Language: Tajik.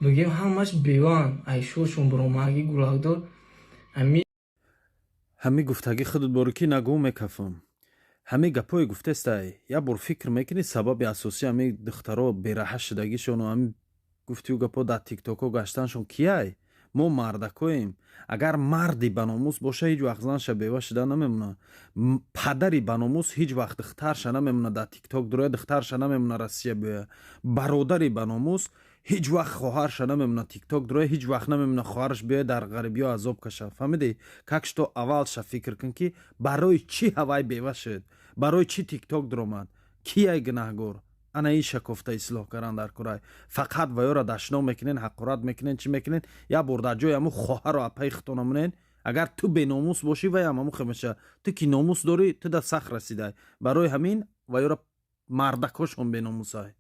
мегӯем ҳамаш беваанд. айшошон буромаги гулагдор ҳами ҳамин гуфтаги худат боро ки нагӯ мекафам. ҳамин гапҳое гуфтестай я бор фикр мекунӣ сабаби асосии ҳамин духтаро бераҳа шудагишону ҳамин гуфтию гапҳо дар тиктоко гаштаншон кияй? мо мардакоем. агар марди баномус боша ҳеҷ вақт занша бева шуда намемона. падари баномус ҳеҷ вақт духтарша намемона дар тикток дуроя, духтарша намемона россия биёя. бародари баномус ҳеҷ вақт хоҳарша намемона тикток дуроя, ҳеҷ вақт намемона хоҳараш биёя дар ғарибиё азоб каша. фаҳмидӣ? как што аввалша фикр кун ки барои чӣ ҳавай бева шуд, барои чӣ тикток дуромад, кияй гунаҳгор. ана ин шакофта ислоҳ кардан дар курай. фақат ваёра дашно мекунен, ҳақорат мекунен, чӣ мекунен? я бор дар ҷои ҳамун хоҳаро апаи хитона монен. агар ту беномус бошӣ вай ҳам ҳамун хемеша. ту ки номус дорӣ, ту дар сах расидай. барои ҳамин ваёра мардакошон беномусай.